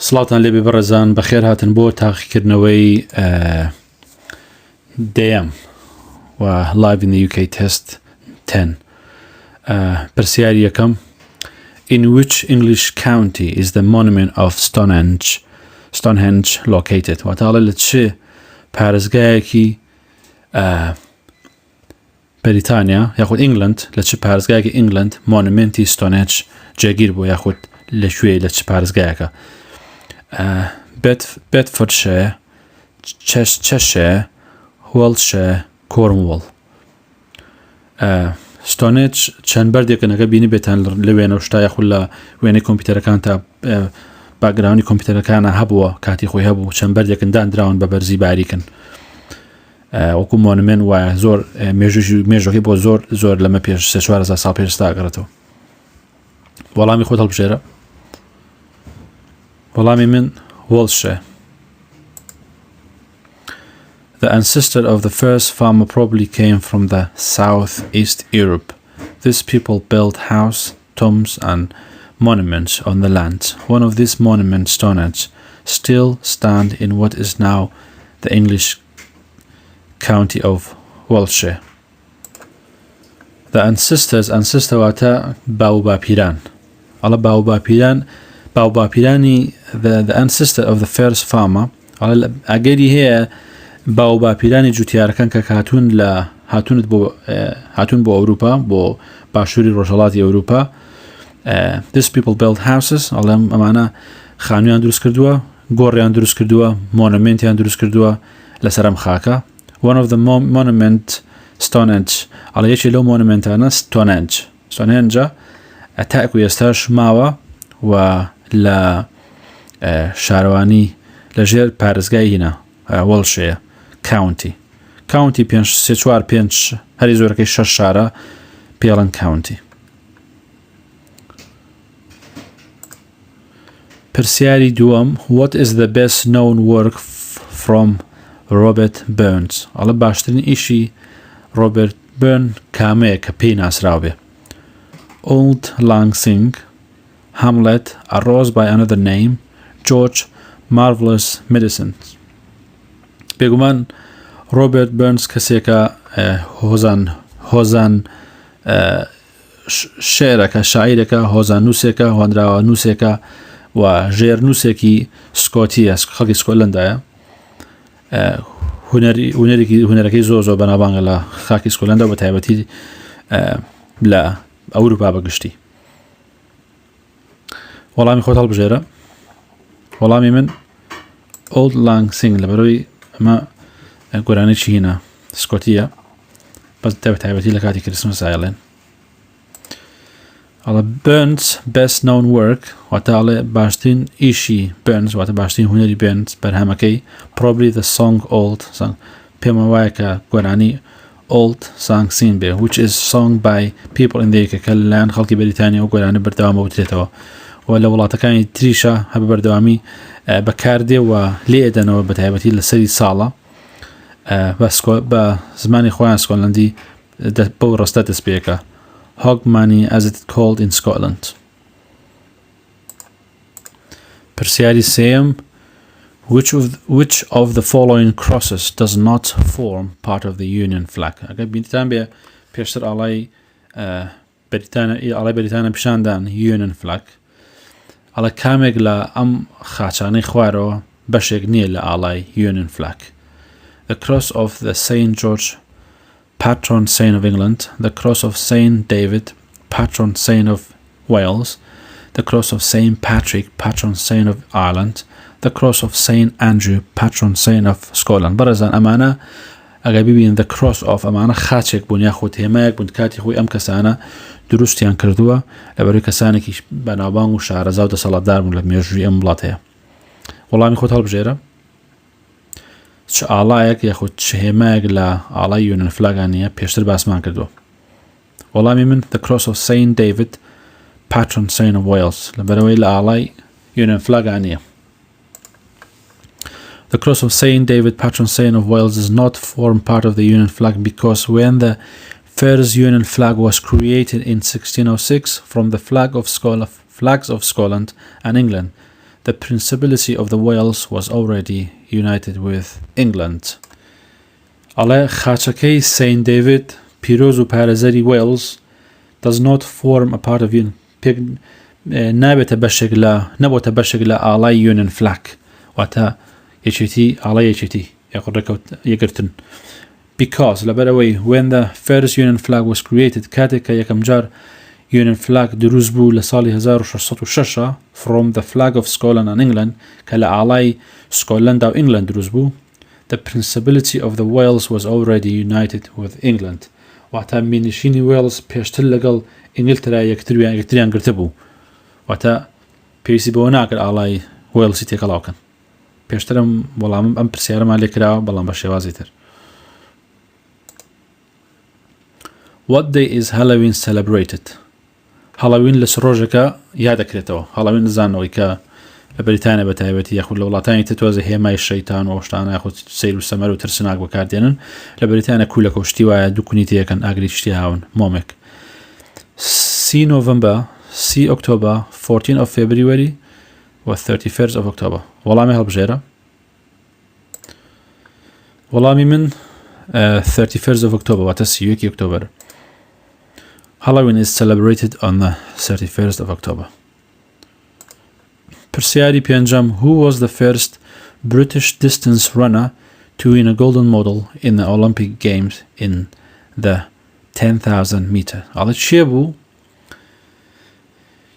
سڵاتان لێبێ بەڕێزان بەخێر هاتن بۆ تاقیکردنەوەی دەیەم و Live in the UK Test 10. پرسیاری یەکەم: In which English county is the monument of Stonehenge located? واتاڵە لە چه پارێزگایەکی بەریتانیا یاخود ئینگلند لە چه پارێزگایەکی ئینگلند مۆنومنتی ستۆنهنج جێگیر بوو یاخود لەکوێ لە چه پارێزگایەکە؟ بێدفۆردشایە، چەشایە، وێڵشایە، کۆرنوۆڵ. ستۆنهنج چەند بەردێکن ئەگە بینی بێتان لە وێنە شتا یاخود لە وێنەی کۆمپیوتەرەکان تا باگراونی کۆمپیوتەرەکانە هەبووە کاتی خۆی هەبوو چەند بەردێکن دانراون بە بەرزی باریکن وەکو مۆنومنت وایە زۆر مێژوەکەی بۆ زۆر لەمە پێش 3-4 ساڵ پێش داگەڕێتەوە. وەڵامی خۆت هەڵبژێرە. وەڵامی من وێڵشایە. The ancestor of the first farmer probably came from the southeast Europe. These people built houses, tombs and monuments on the land. One of these monuments, Stonehenge, still stand in what is now the English county of Wiltshire. The ancestor wata baobapiran. Allah baobapirani the ancestor of the first farmer. Allah ageri here باوباپیرانی جوتیارەکان کە هاتون بۆ ئەوروپا بۆ باشووری ڕۆژهەڵاتی ئەوروپا. These people built houses. ئەمانە خانوویان دروست کردووە، گۆڕیان دروست کردووە، مۆنومنتیان دروست کردووە لەسەر ئەم خاکە. One of the monument Stonehenge. یەکێ لەو مۆنومنتانە Stonehenge تاکو ئێستاش ماوە و لە شارەوانی لەژێر پارێزگای هینە وێڵشایە county 5 هەری زۆرەکەی 6 شارە پێڵەن county. پرسیاری دووەم: What is the best known work from Robert Burns? ئەڵە باشترین ئیشی Robert Burns کامەیە کە پێی ناسراو بێ؟ Old Lang Syne, Hamlet, A Rose by Another Name, George, Marvelous Medicines. بێگومان ڕۆبێرت بەرنس کەسێکە هۆزان شێرەکە، شاعیرەکە، هۆزان نووسێکە، هۆنراوە نووسێکە و ژێر نووسێکی سکۆتیە، خەڵکی سکۆتلەندایە. هونەرەکەی زۆر بەناوبانگە لە خاکی سکۆتلەندە و بە تایبەتی لە ئەوروپا بەگشتی. وەڵامی خۆت هەڵبژێرە. وەڵامی من Old Lang Syne لەبەرەوەی ئەمە گۆرانێکی هینە سکۆتیە بەس تایبەتی لە کاتی کریسمس ئایڵێن. ئەڵە Burns best known work واتە باشترین ئیشی Burns واتە باشترین هونەری Burns بەرهەمەکەی probably the song Old پێمە وایە کە گۆرانی Old Lang Syne بێ which is sung by people in the UK کە لەلایەن خەڵکی بەریتانیا و گۆرانە بەردەوامە وترێتەوە و لە وڵاتەکانی تریشە هەبە بەردەوامی بەکاردێ و لێ ئەدەنەوە بە تایبەتی لە سەری ساڵە بە زمانی خۆیان سکۆتلەندی بەو ڕستە دەست پێەکە Hogmanay as it's called in Scotland. پرسیاری سێم: Which of the following crosses does not form part of the Union flag? ئەگەر بینیتان بێ پێشتر ئاڵای بەریتانیا پیشاندان Union flag. ئەڵە کامێک لە ئەم خاچانەی خوارەوە بەشێک نییە لە ئاڵای Union flag. The cross of the St. George, patron saint of England, the cross of St. David, patron saint of Wales, the cross of St. Patrick, patron saint of Ireland, the cross of St. Andrew, patron saint of Scotland. بەڕێزان ئەمانە ئەگەر ببین the cross of ئەمانە خاچێک بوون یاخود هێمایەک بوون کاتی خۆی ئەم کەسانە دروستیان کردووە لەبەرەوەی کەسانێکی بەناوبانگ و شارەزا و دەسەڵاتدار بوون لە مێژووی ئەم وڵاتەیە. وەڵامی خۆت هەڵبژێرە. چ ئاڵایەک یاخود چ هێمایەک لە ئاڵای Union فلاگانیە پێشتر باسمان کردووە؟ وەڵامی من the cross of St. David, patron saint of Wales لەبەرەوەی لە ئاڵای Union فلاگانیە. The cross of St. David, patron saint of Wales, does not form part of the Union flag because when the first Union flag was created in 1606 from the flags of Scotland and England, the Principality of the Wales was already united with England. على خاچەکەی Saint David پیرۆز و پارێزەری Wales does not form a part of union. نابێتە بەشێک لە ئاڵای Union Flag واتە یەکێتی ئاڵای یەکێتی یەکگرتن. Because لەبەرەوەی when the first Union Flag was created کاتێک کە یەکەم جار Union Flag دروست بوو لە ساڵی 1606 from the flag of Scotland and England کە لە ئاڵای سکۆتلەندا و ئینگلند دروست بوو the Principality of the Wales was already united with England واتە مینشینی Wales پێشتر لەگەڵ ئینگلترا یەکتریان گرتە بوو واتە پێویستی بەوە ناکرد ئاڵای وێڵسی تێکەڵاوکەن. پێشترم وەڵامم ئەم پرسیارەمان لێ کراوە بەڵام بە شێوازی تر. What day is Halloween celebrated? هەڵەوین لە ڕۆژێکە یادەکرێتەوە. هەڵەوین نزانەوەی کە لە بەریتانیا بەتایبەتی یاخود لە وڵاتانی تر تۆزە هێمای شەیتان و شتانە یاخود سەیر و سەمەر و ترسناک بەکاردێنن. لە بەریتانیا کوولەکە و شتی وایە دوو کونی تێکەن ئاگری شتی هاون مۆمێک. 3 November, 3 October, 14 of February و 31st of October. وەڵامی هەڵبژێرە. وەڵامی من 31st of October واتە 31 October. Halloween is celebrated on the 31st of October. پرسیاری پێنجەم Who was the first British distance runner to win a golden medal in the Olympic Games in the 10,000 meter? ئاڵە چێ بوو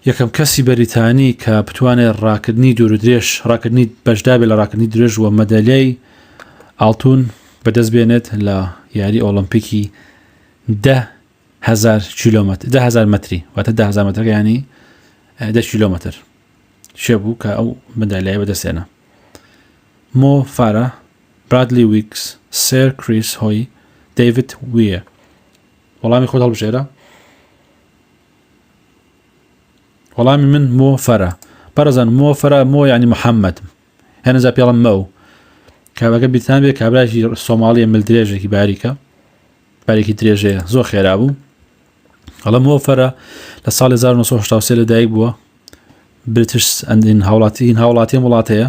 یەکەم کەسی بەریتانی کە بتوانێت ڕاکردنی دوور و درێژ ڕاکردنی بەشدابێت لە ڕاکردنی درێژ و مەدەلیای ئاڵتون بەدەست بێنێت لە یاری ئۆلمپیکی 10,000 کیلۆمەتر 10,000 مەتری واتە 10,000 مەتر ینی 10 کیلۆمەتر چێ بوو کە ئەو مەدالیای بەدەستێنە؟ مۆ فارە، برادلی ویکس، سێر کریس هۆی، دەیڤید ویە. وەڵامی خۆت هەڵبژێرە؟ وەڵامی من مۆ فەرە. بەڕێزان مۆ فەرە مۆ یعنی محەممەد هێنەجا پێڵم مەو کابەکە بیتان بێ کابراژی سۆماڵیە مل درێژێکی باریکی درێژەیە زۆر خێرا بوو. هەڵە مۆ فەرە لە ساڵی 1970 لەدایک بووە. برتش ئەندین هاوڵاتیە وڵاتەیە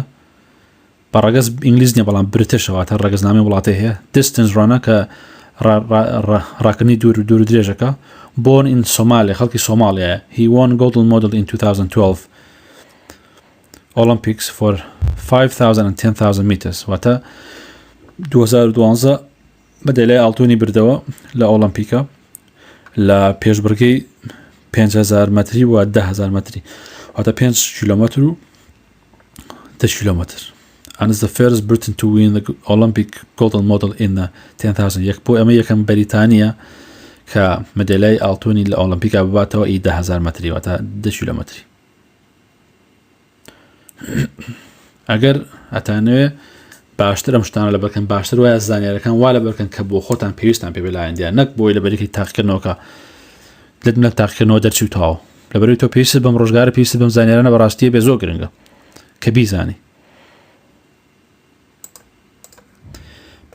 بە ڕەگەز ئینگلیز نیە بەڵام برتشەوە تا ڕەگەزنامەی وڵاتی هەیە distance runner کە ڕاکردنی دوور و درێژەکە born in Somalia خەڵکی سۆماڵیایە. He won golden medal in 2012 Olympics for 5,000 and 10,000 meters واتە 2012 مەدەلیای ئاڵتوونی بردەوە لە ئۆلمپیکە لە پێشبڕکەی 5,000 مەتری و 10,000 مەتری واتە 5 کیلۆمەتر و 10 کیلۆمەتر. And is the first Briton to win the Olympic golden medal in the 10,000. یەک بۆ ئەمە یەکەم بەریتانیە کە مەدەلیای ئاڵتوونی لە ئۆلمپیکا بباتەوە ئی 10,000 مەتری واتە 10 کیلۆمەتری. ئەگەر ئەتانەوێ باشتر ئەم شتانە لە بەرکەن باشتر وایە زانیارەکان وا لە بەرکەن کە بۆ خۆتان پێویستان پێ بێلایەندیان نەک بۆی لە بەریکی تاقیکردنەوەکە لەت منە تاقیکردنەوە دەرچوتەوە لەبەرەوەی تۆ پێویست بەم ڕۆژگارە پێویست بەم زانیارانە بەڕاستیە بێ زۆر گرنگە کە بیزانی.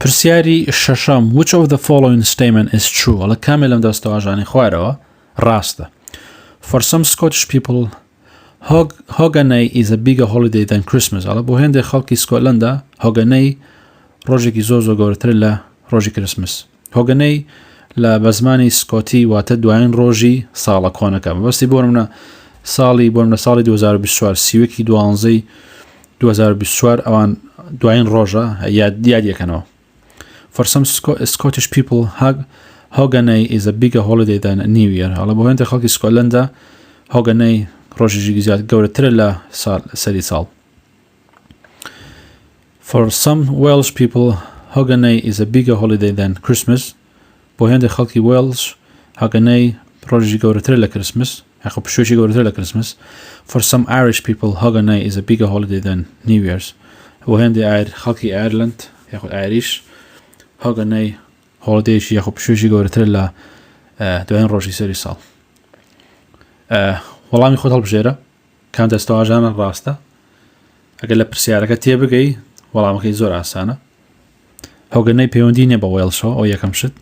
پرسیاری شەشەم Which of the following statement is true? ئەڵە کامێ لەم دەستەواژانی خوارەوە ڕاستە. For some Scottish people هۆگەنەی is a bigger holiday than Christmas. ئەڵە بۆ هێندێک خەڵکی سکۆتلەندا هۆگەنەی ڕۆژێکی زۆر گەورەتر لە ڕۆژی کریسمس. هۆگەنەی لە بە زمانی سکۆتی واتە دوایین ڕۆژی ساڵە کۆنەکە. بەستی بۆ منە ساڵی 2024 سیوەکی 12 2024 ئەوان دوایین ڕۆژە یادیەکەنەوە. For some Scottish people هۆگەنەی is a bigger holiday than New Year. ئەڵە بۆ هێندێک خەڵکی سکۆتلەندا هۆگەنەی ڕۆژێکی زیاد گەورەترە لە سەری ساڵ. For some Welsh people هۆگەنەی is a bigger holiday than Christmas. بۆ هێندێک خەڵکی Welsh هۆگەنەی ڕۆژی گەورەترە لە کریسمس یاخۆ پشوێکی گەورەتر لە کریسمس. For some Irish people هۆگەنەی is a bigger holiday than New Year's. بۆ هێندێک خەڵکی ئایرلند یاخۆ ئایریش هۆگەنەی هۆڵدەیەکی یاخۆ پشوێکی گەورەتر لە دوایین ڕۆژی سەری ساڵ. وەڵامی خۆت هەڵبژێرە کام دەستەواژانە ڕاستە. ئەگەر لە پرسیارەکە تێبگەی وەڵامەکەی زۆر ئاسانە. هۆگەنەی پەیوەندی نییە بە وێڵشەوە ئەو یەکەم شت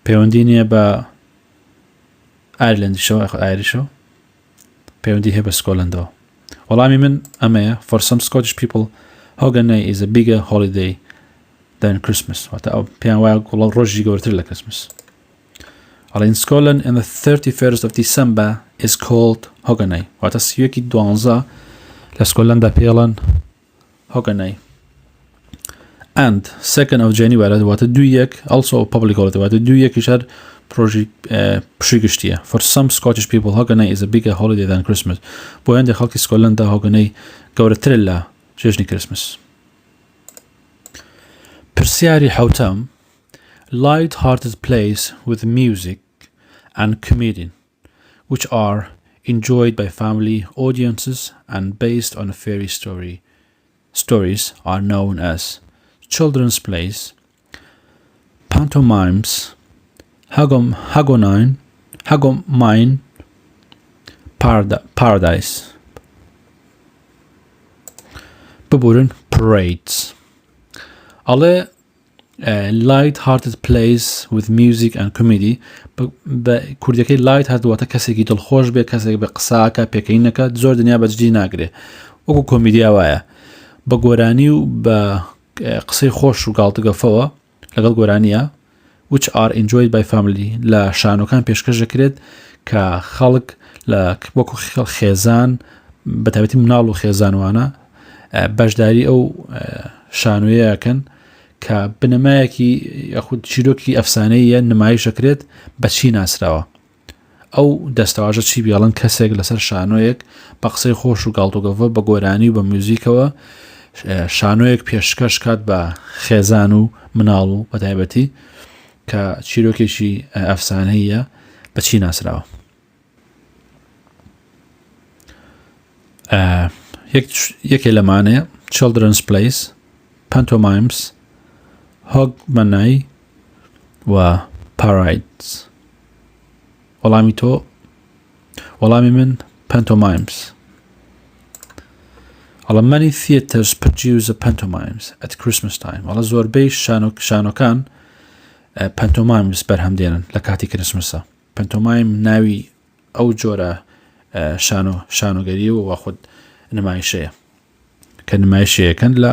پەیوەندی نییە بە ئایرلندیشەوە ئایریشەوە پەیوەندی هەیە بە سکۆتلەندەوە وەڵامی من ئەمەیە. For some Scottish people Hogganay is a bigger holiday than Christmas. واتە ئەو پێیان وایە گوڵە ڕۆژی گەورەتر لە Christmas. In Scotland, and the 31st of December is called Hogganay. واتە سیوەکی 12 لە سکۆتلەندا پێڵەن Hogganay. And 2nd of January واتە 2 also a public holiday واتە 2 هەر پرۆژی پشیگشتیە. For some Scottish people Hogganay is a bigger holiday than Christmas. بۆ هەندێک خەڵکی سکۆتلەندا Hogganay گەورەترە لە جێژنی Christmas. پرسیاری حوتەم light-hearted plays with music and comedy, which are enjoyed by family audiences and based on fairy stories are known as children's plays, pantomimes, hagomine, paradise, bubburn parades. Light-hearted plays with music and comedy. کوردیەکەی light-hearted واتە کەسێکی دڵخۆش بێ، کەسێک بە قساکە پێکەینەکە زۆر دنیا بەجددی ناگرێ، وەکو کۆمیدیا وایە بە گۆرانی و بە قسەی خۆش و گاڵتەگەفەوە لەگەڵ گۆرانیە. which are enjoyed by family لە شانۆکان پێشکەش دەکرێت کە خەڵک لە وەکو خێزان بە تایبەتی مناڵ و خێزانوانە بەشداری ئەو شانۆیەکەن کە بنەمایەکی یاخود چیرۆکی ئەفسانەیە نمایشەکرێت بە چی ناسراوە. ئەو دەستەواژە چی بیاڵن کەسێک لەسەر شانۆیەک بە قسەی خۆش و گاڵتۆگەڤە بە گۆرانی و بە میوزیکەوە شانۆیەک پێشکەش کات بە خێزان و مناڵ و بە تایبەتی کە چیرۆکێکی ئەفسانەیە بە چی ناسراوە. یەکێ لەمانەیە children's plays, pantomimes, Hogmanay و parades. وەڵامی تۆ. وەڵامی من pantomimes. Many theatres produce pantomimes at Christmas time. زۆربەی شانۆکان pantomimes بەرهەمدێنن لە کاتی کریسمسە. pantomime ناوی ئەو جۆرە شانۆگەریە و خود نمایشەیە کە نمایشەکەن لە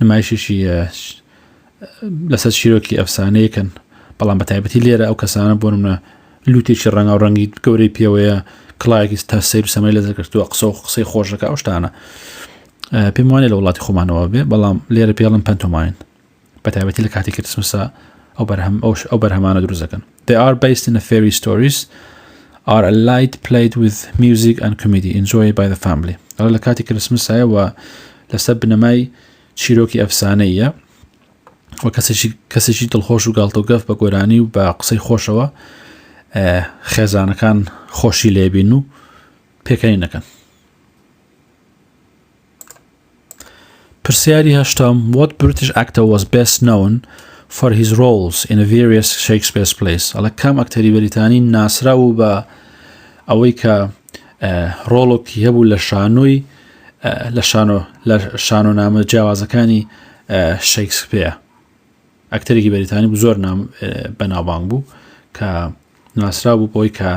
نمایشیشی لەسەر شیرۆکی ئەفسانەیەکەن، بەڵام بە تایبەتی لێرە ئەو کەسانە بۆ نمونە لوتێکی ڕەنگا و ڕەنگی گەورەی پێوەیە کڵایەکی تا سەیر و سەمەی لەدەکردووە قسە و قسەی خۆشەکە ئەو شتانە پێم وانێ لە وڵاتی خۆمانەوە بێ، بەڵام لێرە پێڵم پەنتۆماین بە تایبەتی لە کاتی کریسمسە ئەو بەرهەمانە دروست دەکەن. They are based in the fairy stories are a light played with music and comedy enjoyed by the family. لە کاتی کریسمسایە و لەسەر بنەمای چیرۆکی ئەفسانەیە و کەسێکی دڵخۆش و گاڵتۆگەف بە گۆرانی و بە قسەی خۆشەوە خێزانەکان خۆشی لێبین و پێکەنی نەکەن. پرسیاری هەشتم What British actor was best known for his roles in various Shakespeare's plays? کام ئەکتەری بەریتانی ناسراو بە ئەوەی کە ڕۆڵێکی هەبوو لە شانۆی لە شانۆنامە جیاوازەکانی شێکسپیر. ئەکتەرێکی بەریتانی بوو، زۆر بەناوبانگ بوو کە ناسرا بوو بۆی کە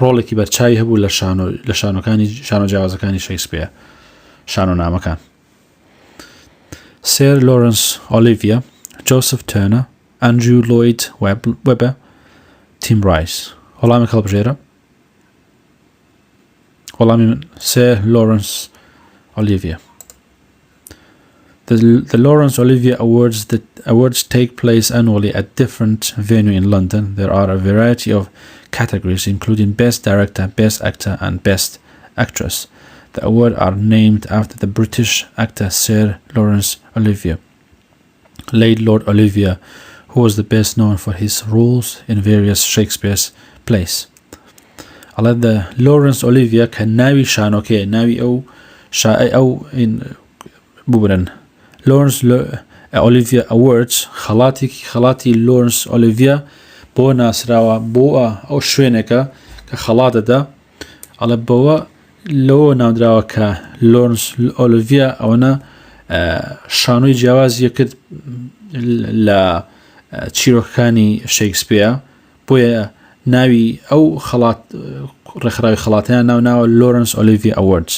ڕۆڵێکی بەرچاوی هەبوو لە شانۆ جیاوازەکانی شێکسپیر شانۆنامەکان. سێر لۆرنس ئۆلیڤیا، جۆسف تێرنەر، ئەندریو لۆید وێبە، تیم ڕایس. وەڵامی هەڵبژێرە. وەڵامی من سێر لۆرنس ئۆلیڤیا. The Laurence Olivier Awards take place annually at different venues in London. There are a variety of categories including Best Director, Best Actor and Best Actress. The awards are named after the British actor Sir Laurence Olivier. Late Lord Olivier, who was the best known for his roles in various Shakespeare's plays. The Laurence Olivier can nawi shanoke nawi au in bubran Laurence Olivier Awards خەڵاتی Laurence Olivier بۆ ناسراوە بۆ ئەو شوێنێکە کە خەڵاتەدا ئەڵە بەوە لەوە ناودراوە کە Laurence Olivier ئەوەنە شانۆی جیاوازیە کرد لە چیرۆکەکانی شێکسپیر، بۆیە ناوی ئەو خەڵات ڕێکخراوی خەڵاتیان ناوە لۆرنس ئۆلیڤیە ئەوەردز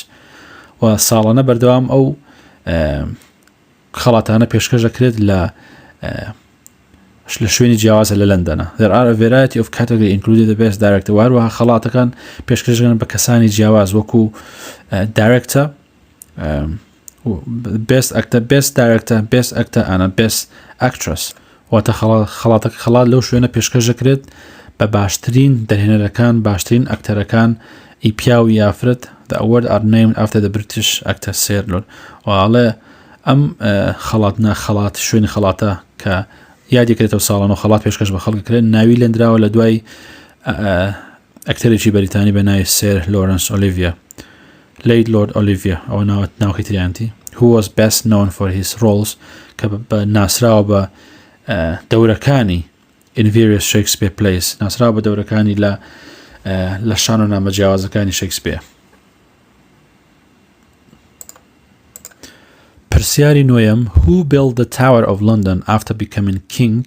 و ساڵانە بەردەوام ئەو خەڵاتانە پێشکەش دەکرێت لە شوێنی جیاوازە لە لەندەنە. There are a variety of categories including the best director. وهروەها خەڵاتەکان پێشکەش دەکەن بە کەسانی جیاواز وەکو director, best actor, best director, best actor and best actress. واتە خەڵات لەو شوێنە پێشکەش دەکرێت بە باشترین دەرهێنەرەکان، باشترین ئەکتەرەکان ئی پیا و یافرەت. The award are named after the British actor Sir Lord. وعلى خەڵات شوێنی خەڵاتە کە یادیکرێتەوە ساڵانەوە خەڵات پێشکەش بە خەڵکەکرێت ناوی لێنراوە لە دوای ئەکتەرێکی بەریتانی بە ناوی سێر لۆرنس ئۆلیڤیە لەید لۆرد ئۆلیڤیە ئەوە ناوەکەی تریانتی who was best known for his roles کە ناسراوە بە دەورەکانی in various Shakespeare plays ناسراوە بە دەورەکانی لە شان و نامە جیاوازەکانی شێکسپیر. پرسیاری نوێیەم who built the Tower of London after becoming king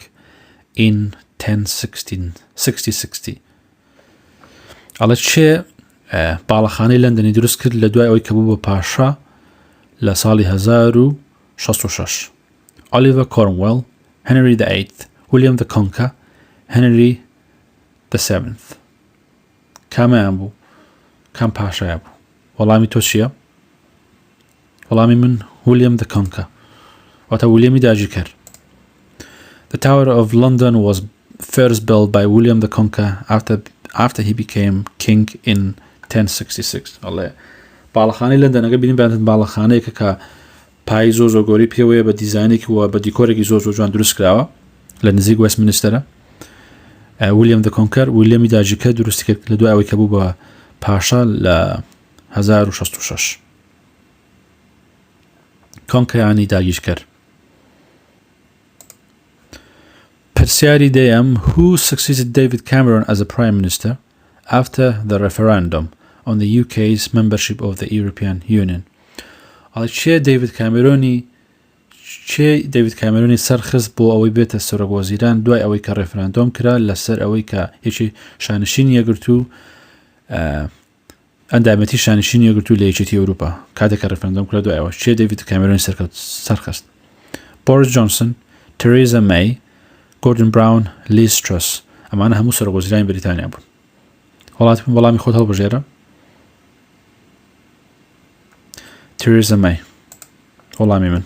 in 1060 ئەڵێ چێ باڵەخانەی لەندەنی دروست کرد لە دوای ئەوەی کە بوو بە پاشا لە ساڵی 1066 Oliver Cromwell, Henry VIII, William the Conqueror, Henry VII. کامیان بوو؟ کام پاشایە بوو؟ وەڵامی تۆ چییە؟ وەڵامی من William the Conqueror. واتە ویلیەمی داگیرکەر. The Tower of London was first built by William the Conqueror after he became king in 1066. الله باڵەخانەی لەندەنەکە بینیم بەیانەت باڵەخانەیەکە کە پای زۆر گۆری پێوەیە بە دیزاینێکی و بە دیکۆرێکی زۆر جوان دروست کراوە لە نزیک وەستمینستەرە. ویلیام the Conqueror ویلیەمی داگیرکەر دروستی کرد لە دوای ئەوەی کە بوو بە پاشا لە 1066. کۆنکەیانی داگیرکەر. پرسیاری دەیەم who succeeded David Cameron as a prime minister after the referendum on the UK's membership of the European Union. چێ دیوید کامێرۆنی سەرخست بۆ ئەوەی بێتە سەرۆک وەزیران دوای ئەوەی کە ڕێفراندۆم کرا لەسەر ئەوەی کە یەکی شانشینی یەگرت و ئەندامەتی شانشینی یەگرت و لە یەکێتی ئەوروپا کاتێک کە ڕێفراندۆم کرا دوای ئەوە چێ دیوید کامێرۆنی سەرخست؟ بۆریس جۆنسن، تێرێزا مەی، گۆردن براون، لیز ترەس. ئەمانە هەموو سەرۆک وەزیرانی بریتانیا بوون. وەڵامی خۆت هەڵبژێرە. تێرێزا مەی وەڵامی من.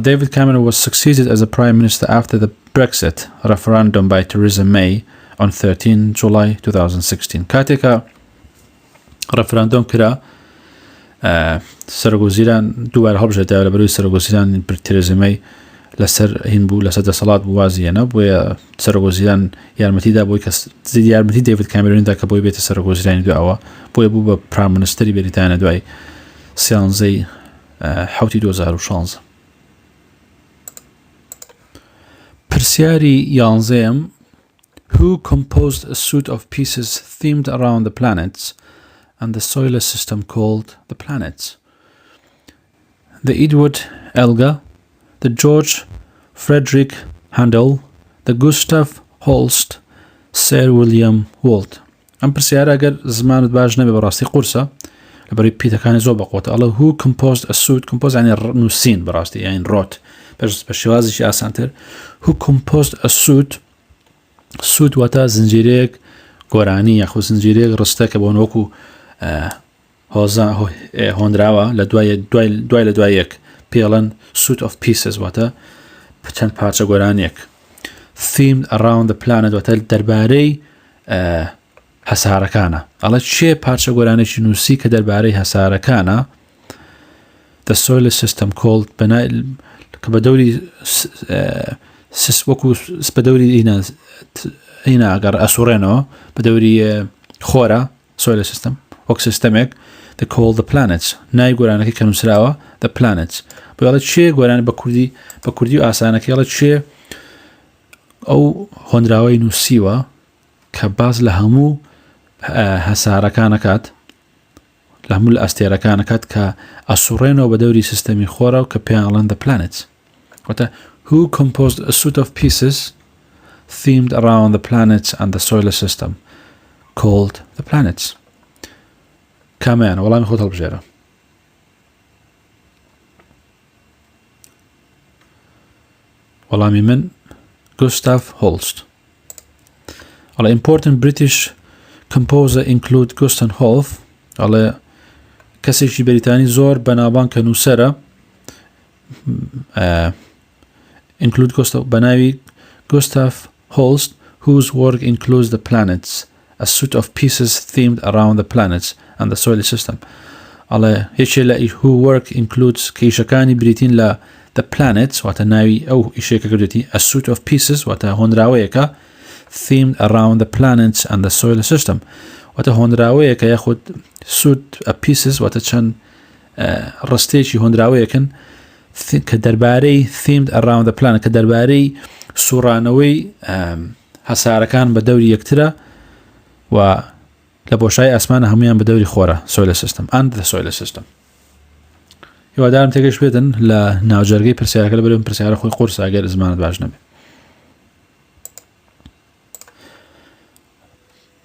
David Cameron was succeeded as a prime minister after the Brexit referendum by Theresa May on 13 July 2016. کاتێکە ڕێفراندۆم کرا سەرۆک وەزیران دووبارە هەڵبژێردراوە لە بەروی سەرۆک وەزیران تێرێزا مەی لەسەر هین بوو لەسەر دەسەڵات بوو وازیەنە بۆیە سەرۆک وەزیران یارمەتیدا بۆی کە یارمەتی دیوید کامێرۆنیدا کە بۆی بێتە سەرۆک وەزیرانی دوایەوە بۆیە بوو بە پرام مینیستەری بەریتانیا دوای 11 حوتی 2016. پرسیاری 11 who composed a suite of pieces themed around the planets and the solar system called the planets? The Edward Elgar, the George Frederick Handel, the Gustav Holst, Sir William Walt. ئەم پرسیارە ئەگەر زمانت باش نەبێ بەڕاستی قورسە لەبەری پیتەکانی زۆر بەقوتە ئەڵە who composed a suite compose یعنی نووسین بەڕاستی یان ڕۆت بە شێوازێکی ئاسانتر who composed a suite واتە زنجیرەیەک گۆرانی یاخود زنجیرەیەک ڕستە کە بۆ نۆکو هۆندراوە لە دوای لە دوای یەک پێڵەن suite of pieces واتە چەند پارچە گۆرانیەک themed around the planet واتە دەربارەی هەسارەکانە. ئەڵە چێ پارچە گۆرانێکی نووسی کە دەربارەی هەسارەکانە the solar system called کە بە دەوری وەکو بە دەوری هینە ئەگەر ئەسوڕێنەوە بە دەوری خۆرە solar system وەک سیستەمێک the called the planets نای گۆرانەکەی کە نووسراوە the planets بۆڵە چێ گۆرانی بە کوردی و ئاسانەکەی ئەڵە چێ ئەو هۆندراوەی نووسیوە کە باز لە هەموو هەسارەکانەکات لە هەموو لە ئەستێرەکانەکات کە ئەسوڕێنەوە بە دەوری سیستەمی خۆرە و کە پێیان ئەڵێن the planets واتە who composed a suite of pieces themed around the planets and the solar system called the planets. كمان والله من خوت البجيرة. والله من Gustav Holst. Alle important British composer include Gustav Holst. Alle کەسێکی بەریتانی زۆر بەناوبان کە نووسەرە include بەناوی Gustav Holst, whose work includes the planets, a suite of pieces themed around the planets and the solar system. Ale هیچی لە who work includes کە ئیشەکانی بریتین لە the planets واتە ناوی ئەو ئیشەیەکە کردوێتی a suite of pieces واتە هۆنراوەیەکە themed around the planets and the solar system واتە هۆنراوەیەکە یاخود suite of pieces واتە چەند ڕستێکی هۆنراوەیەکن کە دەربارەی themed around the planet کە دەربارەی سوڕانەوەی هەسارەکان بە دەوری یەکترە و لە بۆشای ئاسمانە هەمویان بە دەوری خۆرە solar system and the solar system. هیوادارم تێگەش بێتن لە ناوجەرگەی پرسیارەکە لە بەرەو پرسیارە خۆی قورس ئەگەر زمانت باش نەبێت.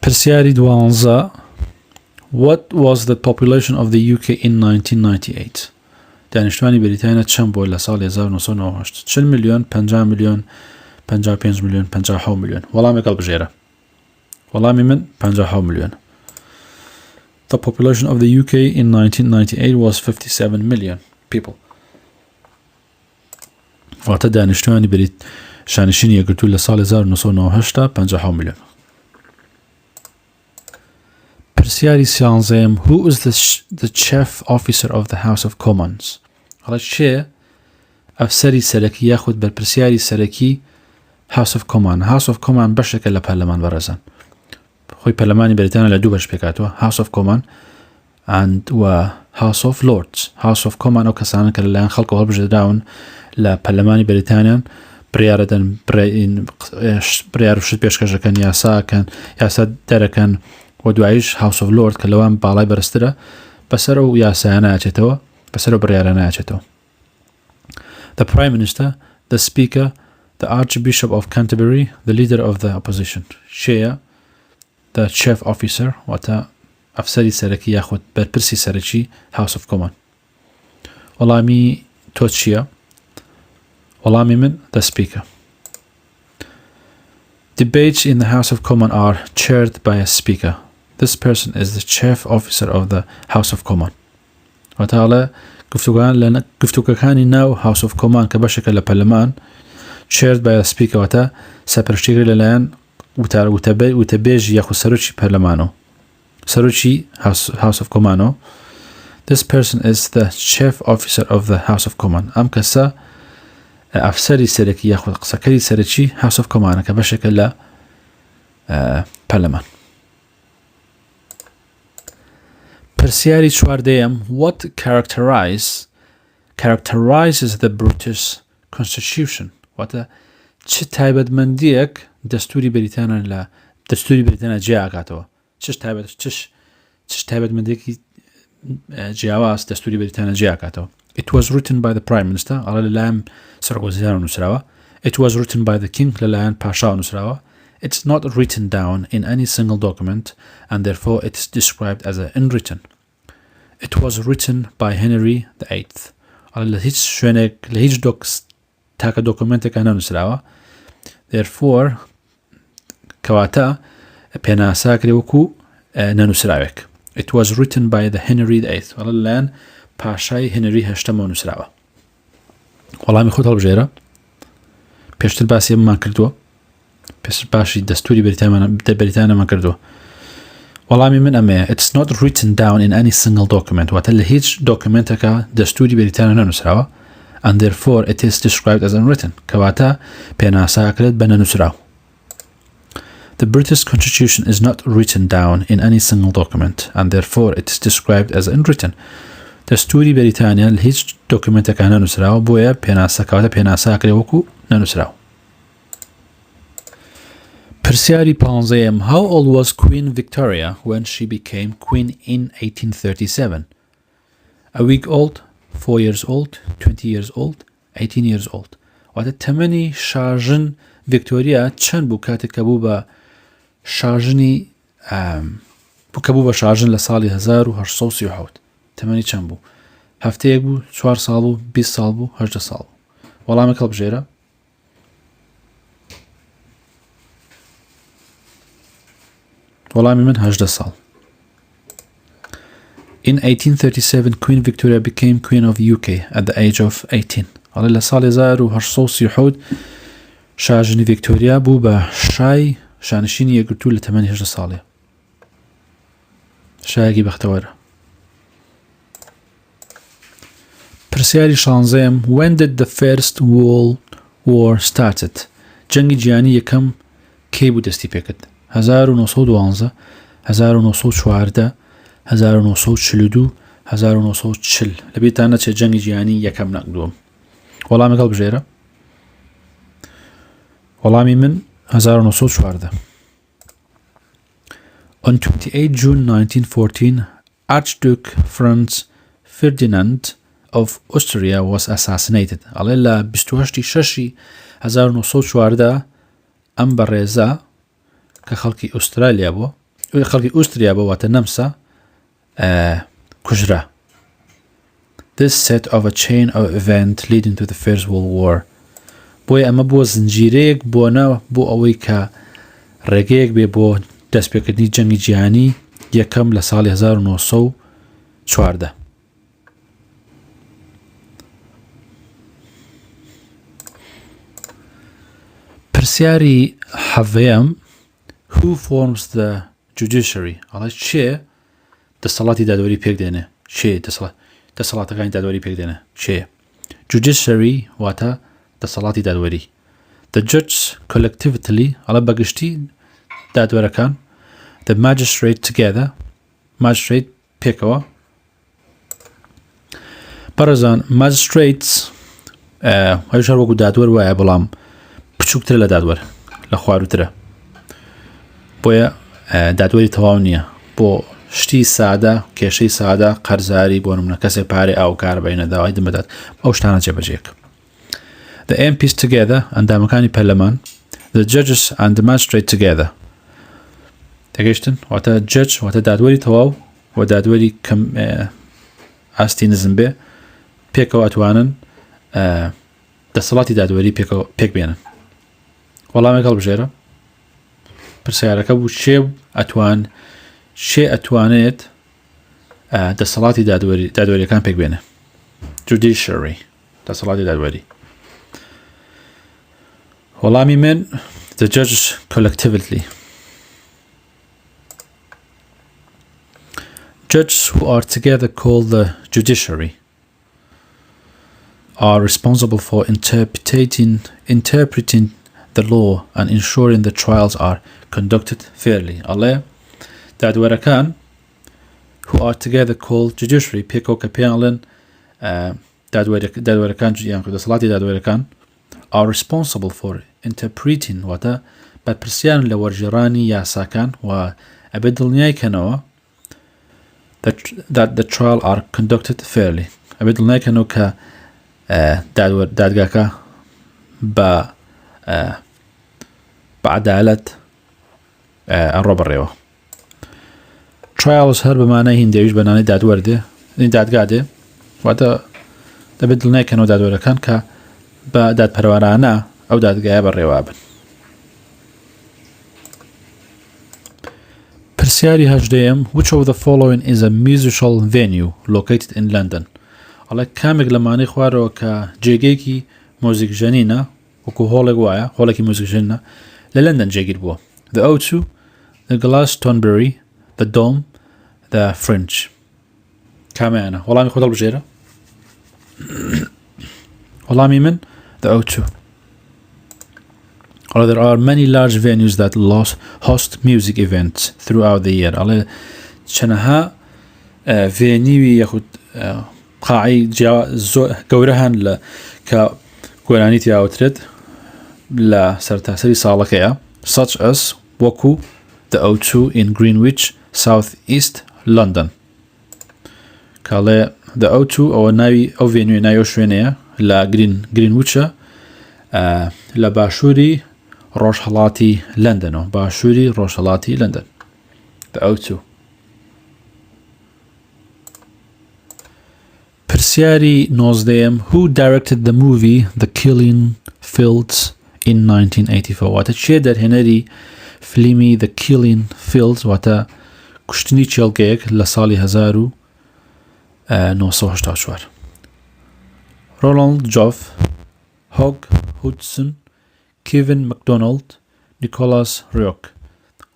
پرسیاری 12 What was the population of the UK in 1998? دانیشتوانی بریتانیا چەند بۆ لە ساڵی 1998 40 ملیۆن 50 ملیۆن 55 ملیۆن 57 ملیۆن وەڵامێک هەڵبژێرە. وەڵامی من 57 ملیۆن. The population of the UK in 1998 was 57 million people. واتە دانیشتوانی بریت شانشینی یەکگرتوو لە ساڵی 1998 57 ملیۆن. پرسیاری 13 Who is the chief officer of the House of Commons? هەڵە چێ ئەفسەری سەرەکی یاخود بەرپرسیاری سەرەکی House of Commons. House of Commons بەشێکە لە پەرلەمان بەڕێزان. خۆی پەرلەمانی بەریتانیا لە دوو بەش پێکاتەوە House of Commons and و House of Lords. House of Commons ئەو کەسانە کە لەلایەن خەڵکەوە هەڵبژێردراون لە پەرلەمانی بەریتانیان بڕیارەدەن بڕیار و شت پێشکەشەکەن یاساکەن یاسا دەرەکەن و دواییش House of Lords کە لەوان باڵای بەرزترە بەسەر ئەو یاسایانە ئاچێتەوە بەسەر ئەو بڕیارانە ئاچێتەوە. The Prime Minister, the Speaker, the Archbishop of Canterbury, the Leader of the Opposition. شێیە the Chief Officer واتە ئەفسەری سەرەکی یاخود بەرپرسی سەرەکی House of Commons. وەڵامی تۆ چییە؟ وەڵامی من the Speaker. Debates in the House of Commons are chaired by a Speaker. This person is the Chief Officer of the House of Commons. واتە گفتوگەکانی ناو House of Commons کە بەشێکە لە پەرلەمان chaired by a Speaker واتە سەرپەرشتیگری لەلایەن وتەبێژی یاخود سەرۆکی پەرلەمانەوە سەرۆکی House of Commons. This person is the Chief Officer of the House of Commons. ئەم کەسە ئەفسەری سەرەکی یاخود قسەکەری سەرەکی House of Commons کە بەشێکە لە پەرلەمان. پرسیاری 14 What characterizes the British Constitution? واتە چ تایبەتمەندیەک دەستوری بەریتانیا لە دەستوری بەریتانیا جیاکاتەوە چ تایبەتمەندێکی جیاواز دەستوری بەریتانیا جیاکاتەوە. It was written by the Prime Minister ئەڵە لەلایەن سەرۆکوەزیران نووسراوە. It was written by the King لەلایەن پاشا نووسراوە. It's not written down in any single document and therefore it is described as unwritten. It was written by Henry VIII. ئەڵە لە هیچ شوێنێک لە هیچ تاکە دۆکومنتێکە نەنووسراوە. Therefore کەواتە پێناساکرێ وەکو نەنووسراوێک. It was written by the Henry VIII. ئەڵە لەلایەن پاشای هێنری هەشتەمەوە نووسراوە. وەڵامی خۆت هەڵبژێرە. پێشتر باسی ئەممان کردووە. پێشتر باشی دەستوری بەریتانیامان کردووە. وەڵامی من ئەمەیە. It's not written down in any single document. واتە لە هیچ دۆکومنتێکە دەستوری بەریتانیا نەنووسراوە. And therefore it is described as unwritten. کەواتە پێناساکرێت بە نەنووسراو. The British Constitution is not written down in any single document and therefore it is described as unwritten. دەستوری بەریتانیا لە هیچ دۆکومنتێکە نەنووسراوە بۆیە کەواتە پێناساکرێ وەکو نەنووسراو. پرسیاری 15 How old was Queen Victoria when she became queen in 1837? A week old, 4 years old, 20 years old, 18 years old. واتە تەمەنی شاژن ڤیکتۆریا چەند بوو کاتێک کە بوو بە شاژنی بوو بە شاژن لە ساڵی 1837 تەمەنی چەند بوو؟ هەفتەیەک بوو، 4 ساڵ بوو، 20 ساڵ بوو، 18 ساڵ بوو؟ وەڵامێک هەڵبژێرە. وەڵامی من 18 ساڵ. In 1837, Queen Victoria became Queen of UK at the age of 18. ئەڵێ لە ساڵی 1837 شاژنی ڤیکتۆریا بوو بە شای شانشینی یەکگرتوو لە تەمەنی 18 ساڵێ. شایەکی بەختەوەرە. پرسیاری 16م When did the First World War started? جەنگی جیهانی یەکەم کەی بوو دەستی پێکرد؟ 1912 1914 1942 1940 لەبیرتان نەچێت جەنگی جیهانی یەکەم نەک دووەم. وەڵامێک هەڵبژێرە. وەڵامی من 1914. On 28 June 1914, Archduke Franz Ferdinand of Austria was assassinated. ئەڵێ لە 28 شەشی 1914 ئەم بەڕێزە کە خەڵکی ئوسترالیا بووە خەڵکی ئوستریا بووە واتە نەمسا کوژرا. This set off a chain of events leading to the First World War. بۆیە ئەمە بۆ زنجیرەیەک بۆ ئەوەی کە ڕێگەیەک بێ بۆ دەستپێکردنی جەنگی جیهانی یەکەم لە ساڵی 1914. پرسیاری حەڤەیەم Who forms the judiciary? ئەڵێ چێ دەسەڵاتی دادوەری پێک دێنێ؟ چێ دەسەڵاتەکانی دادوەری پێک دێنێ؟ چێ؟ Judiciary واتە دەسەڵاتی دادوەری. The judges collectively ئەڵێ بەگشتی دادوەرەکان the magistrate together magistrate پێکەوە بەڕێزان magistrates هەویش هەر وەکو دادوەر وایە بەڵام بچووکترە لە دادوەر لە خواروترە بۆیە دادوەری تەواو نییە بۆ شتی سادە کێشەی سادە قەرزاری بۆ نمونە کەسێک پارەی ئاوکار بەینە داوای دمەدات ئەو شتانە جێبەجێک. The MPs together ئەندامەکانی پەرلەمان the judges and the magistrate together تێگەیشتن واتە جەج واتە دادوەری تەواو و دادوەری کەم ئاستی نزم بێ پێکەوە ئەتوانن دەسەڵاتی دادوەری پێک بێنن. وەڵامێک هەڵبژێرە. پرسیارەکە بوو چێ ئەتوانێت دەسەڵاتی دادوەریەکان پێک بێنێ؟ Judiciary دەسەڵاتی دادوەری. وەڵامی من the judges collectively. Judges who are together called the judiciary are responsible for interpreting the law and ensuring the trials are conducted fairly. ئەڵێ دادوەرەکان who are together called judiciary پێکەوە پێڵێن دادوەرەکان دەسەڵاتی دادوەرەکان are responsible for interpreting واتە بەرپرسیان لە وەرژێڕانی یاساکان و ئەبێ دڵنیایکەنەوە that the trial are conducted fairly ئەبێ دڵنیایکەنەوە کە دادگاکە بە عەدالەت ئەڕۆ بەڕێوە. trials هەر بەمانای هیندێویش بەنانەی دادوەردێ دادگا دێ واتە دەبێت دڵنیایکەنەوە دادوەرەکان کە بە دادپەروەرانە ئەو دادگایە بەڕێوە بن. پرسیاری 18م Which of the following is a musical venue located in London? ئەڵێ کامێک لەمانەی خوارەوە کە جێگەیەکی مۆزیک ژەنینە وەکو هۆڵێک وایە هۆڵێکی مۆزیک ژەنینە لە لەندەن جێگیر بووە. The O2, the Glastonbury, the Dome, the Fringe. کامیانە؟ وەڵامی خۆت هەڵبژێرە. وەڵامی من the O2. Although there are many large venues that host music events throughout the year. ئەڵێ چەنەها ڤێنیوی یەخود قاعی گەورە هەن لە کە گۆرانی تیاوترێت لە سەرتاسەری ساڵەکەیە such as وەکو the O2 in Greenwich, South East London. کاڵێ the O2 ئەوە ناوی ئەو ڤێنوێ ناوی ئەو شوێنەیە لە گرینویچە لە باشووری ڕۆژهەڵاتی لەندەنەوە باشووری ڕۆژهەڵاتی لەندەن ئەوتو پرسیاری 19 Who directed the movie The Killing Fields in 1984 واتە چێ دەرهێنەری فلیمی The Killing Fields واتە کوشتنی چێڵگەیەک لە ساڵی 1984 رۆنالد جۆف هۆگ هودسن کیڤن مەکدۆنالد نیکۆلاس ڕیۆک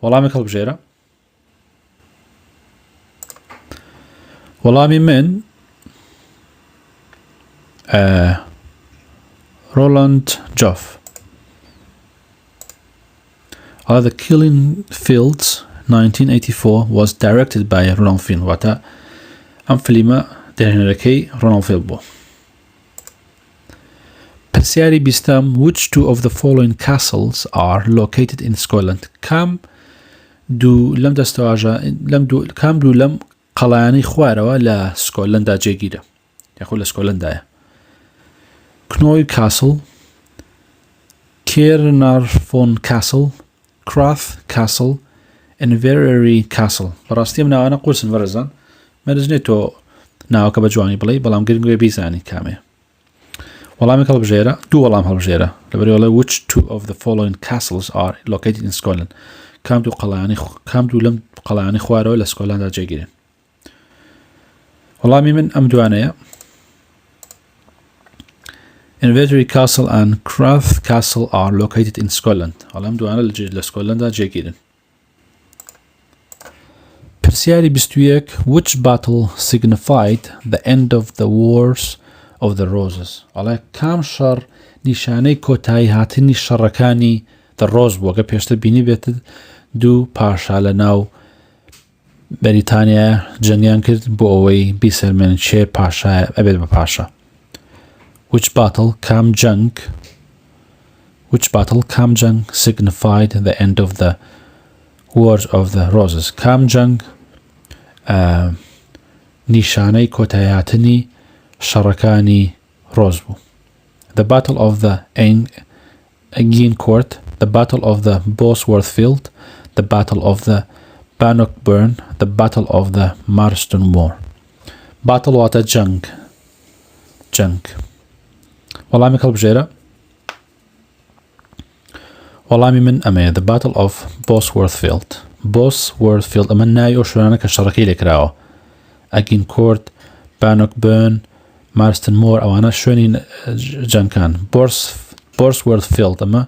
وەڵامی هەڵبژێرە وەڵامی من Roland Joff. The Killing Fields 1984 was directed by Ronald Field. Wata am filma derhenerekei Ronald Field bo. Persiari bistam which two of the following castles are located in Scotland? Kam du lam dastawaja lam du kam du lam qalani khwarawa la Scotland da jegida. يقول Scotland da. Knoy Castle, Caernarfon Castle, Crath Castle, Inverary Castle. براستي من أنا قوس الفرزان ما رزنيتو ناو كبجواني بلي بلام قرنقوي بيزاني كامي والله مكال بجيرة دو والله مكال بجيرة لبري والله which two of the following castles are located in Scotland كام دو لم قلعاني خوارو لسكولندا جايجيرين والله من أمدوانية Inverary Castle and Crath Castle are located in Scotland. Alam duana l'Scotland jegiden. Persiari bistuiek, which battle signified the end of the Wars of the Roses? Ala kam shar nishane kotai hatini sharakani the Rose boga peshta bini beted du pasha lanaw بەریتانیا جەنگیان کرد بۆ ئەوەی بیسەرمێنن چێ پاشایە ئەبێت بە پاشا. Which battle kam jung signified the end of the Wars of the Roses? Kam jung نیشانەی کۆتایهاتنی شەڕەکانی ڕۆژ بوو. The Battle of the Agincourt, the Battle of the Bosworth Field, the Battle of the Bannockburn, the Battle of the Marston Moor. Battle واتە جەنگ. وەڵامی هەڵبژێرە. وەڵامی من ئەمەیە The Battle of Bosworth Field. Bosworth Field ئەمە ناوی ئەو شوێنانە کە شەڕەکەی لێکراوە. Agincourt, Bannockburn, Marston Moor ئەوانە شوێنی جەنگان. Bosworth Field ئەمە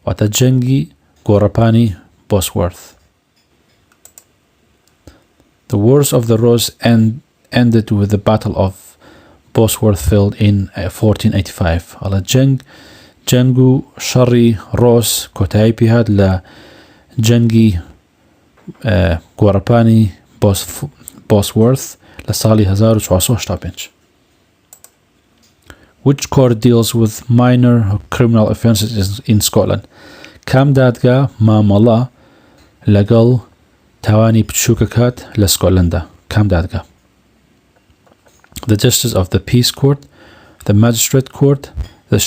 واتە جەنگی گۆڕەپانی Bosworth. The Wars of the Rose ended with the Battle of Bosworth Field in 1485. على جنگو شەڕی ڕۆس کۆتایی پێهات لە جەنگی گۆڕەپانی Bosworth لە ساڵی 1485. Which court deals with minor criminal offences in Scotland? کام دادگا مامەڵە لەگەڵ تاوانی بچووکەکات لە سکۆتلەندا. کام دادگا. The Justice of the Peace Court, the Magistrate Court, the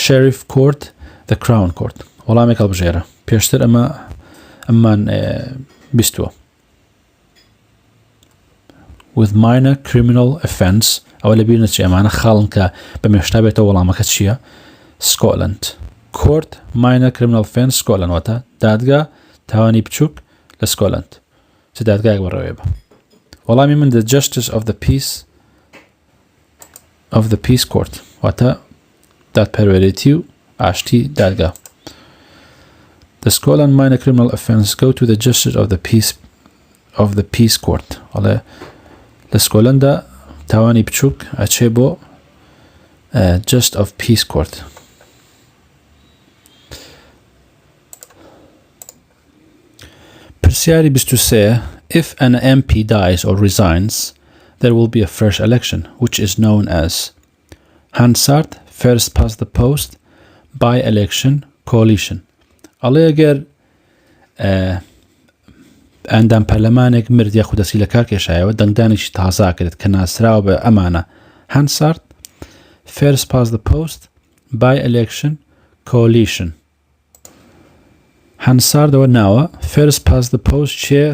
Sheriff Court, the Crown Court. وەڵامێک هەڵبژێرە. پێشتر ئەممان بیستووە. With minor criminal offence ئەوە لەبیر نەچێ ئەمانە خاڵن کە بەمێشتا بێتەوە وەڵامەکە چییە؟ Scotland. Court minor criminal offence Scotland واتە دادگا تاوانی بچووک لە Scotland. چ دادگایەک بەڕێوەیە بە. وەڵامی من the Justice of the Peace Court واتە دادپەروەرێتی و ئاشتی دادگا. The Scotland minor criminal offence go to the Justice of the Peace Court. ئەڵێ لە سکۆتلەندا تاوانی بچووک ئەچێ بۆ Just of Peace Court. Persiari 23. If an MP dies or resigns, there will be a fresh election, which is known as Hansard, first past the post, by-election, coalition. ئەڵێ ئەگەر ئەندام پەرلەمانێک مرد یاخود دەستی لە کار کێشایەوە دەنگدانێکی تازا کرد کە ناسراوە بە ئەمانە Hansard, first past the post, by-election coalition هەنساردەوە ناوە first past the post چێ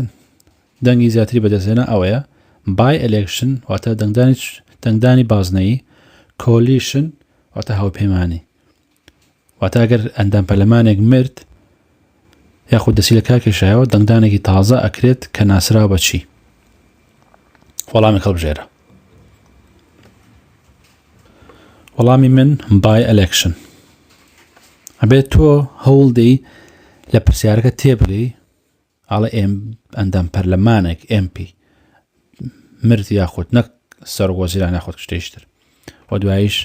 دەنگی زیاتری بەدەستێنە ئەوەیە by-election واتە دەنگدانی بازنەیی coalition واتە هاوپەیمانی واتە ئەگەر ئەندام پەرلەمانێک مرد یاخود دەسی لە کار کێشایەوە دەنگدانێکی تازە ئەکرێت کە ناسراوە بە چی وەڵامی هەڵبژێرە وەڵامی من by-election ئەبێت تۆ هەوڵدەی لە پرسیارەکە تێبگەی ئاڵە ئەندام پەرلەمانێک MP مرد یاخود نەک سەرۆکوەزیران یاخود شتێشتر و دواییش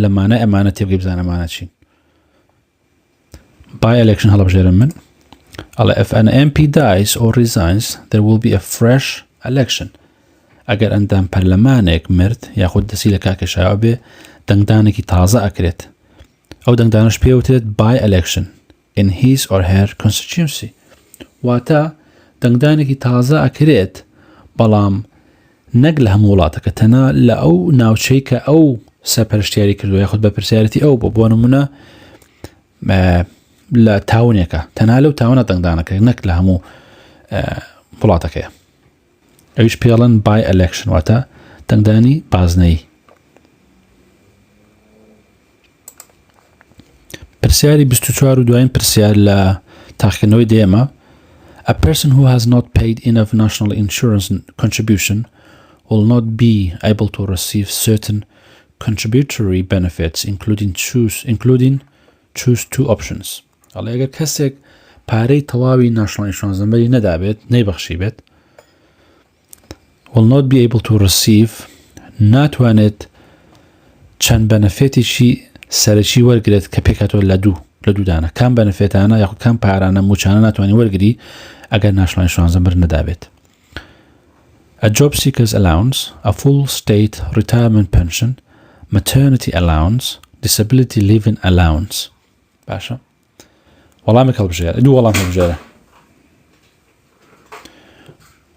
لەمانە ئەمانە تێبگەی بزانە ئەمانە چین by-election هەڵبژێرم من ئەڵێ if an MP dies or resigns there will be a fresh election ئەگەر ئەندام پەرلەمانێک مرد یاخود دەسی لە کاکێشایەوە بێ دەنگدانێکی تازە ئەکرێت ئەو دەنگدانش پێوترێت by-election in his or her constituency واتە دەنگدانێکی تازە ئەکرێت بەڵام نەک لە هەموو وڵاتەکە تەنها لە ئەو ناوچەی کە ئەو سەرپەرشتیاری کردووە یاخود بە پرسیارەتی ئەو بۆ نمونە لە تاونێکە تەنها لەو تاونە دەنگدانەکە نەک لە هەموو وڵاتەکەیە ئەویش پێڵەن by-election واتە دەنگدانی بازنەیی پرسیاری 24 و دوایین پرسیار لە تاقیکردنەوەی دەیەمە A person who has not paid enough national insurance contribution will not be able to receive certain contributory benefits including choose two options. ئەڵێ ئەگەر کەسێک پارەی تەواوی national insurance نمبەری نەدابێت نەیبەخشی بێت will not be able to receive ناتوانێت چەند بەنەفێتێکی سەرەکی وەرگرێت کە پێکاتەوە لە دوودانە کام بەنەفێتانە یاخود کام پارانە موچانە ناتوانانی وەرگری ئەگەر national insurance نمبەر نەدابێت A job seeker's allowance, a full state retirement pension, maternity allowance, disability living allowance. باشە وەڵامی هەڵبژێرە دوو وەڵام هەڵبژێرە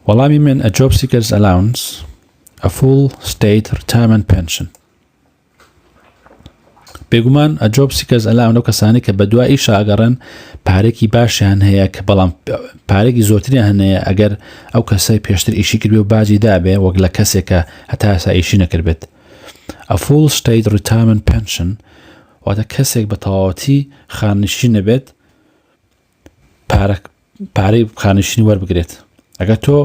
وەڵامی من a job seeker's allowance, a full state retirement pension بێگومان a job seeker's allowance ئەو کەسانی کە بە دوای ئیشە ئەگەڕێن پارێکی باشیان هەیە کە بەڵام پارێکی زۆرتریان هەنەیە ئەگەر ئەو کەسەی پێشتر ئیشی کردبێ و باجی دابێ وەک لە کەسێکە هەتا ئێستا ئیشی نەکردبێت a full state retirement pension واتە کەسێک بە تەواوەتی خانشین نەبێت پارەی خانشینی وەربگرێت ئەگەر تۆ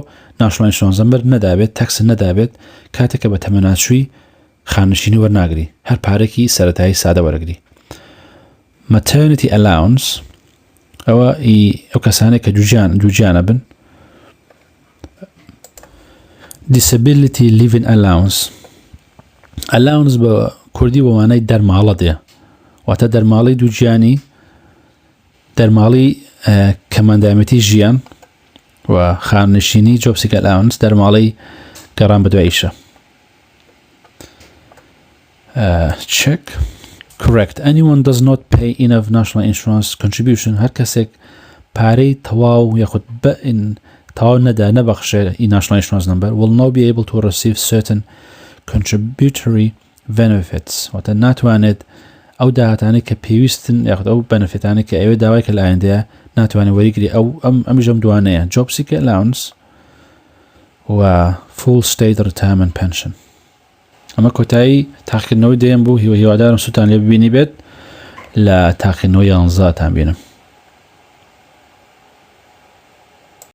national insurance نمبەر نەدابێت تەکس نەدابێت کاتێکە بە تەمەناچووی خانشینی وەرناگری هەر پارێکی سەرەتایی سادە وەرەگری maternity allowance ئەوە ئەو کەسانێک کە دووجیانە بن disability living allowance بە کوردی بە مانای دەرماڵە دێ واتە دەرماڵی دووجیانی دەرماڵی کەمەندامەتی ژیان و خانشینی job seeker allowance دەرماڵی گەڕان بە دوای ئیشە check correct anyone does not pay enough national insurance contribution هەر کەسێک پارەی تەواو یاخود تەواو نەبەخشێ national insurance number will not be able to receive certain contributory benefits واتە ناتوانێت ئەو داهاتانەی کە پێویستن یاخود ئەو بەنەفێتانەی کە ئەوێ داوای کە لە ئایندەیە ناتوانێت وەریگری ئەمیژەم دوانەیە job seeker allowance و full state retirement pension ئەمە کۆتایی تاقیکردنەوەی دەیەم بوو هیوادارم سوتان لێ ببینی بێت لە تاقیکردنەوەی 11 تان بینم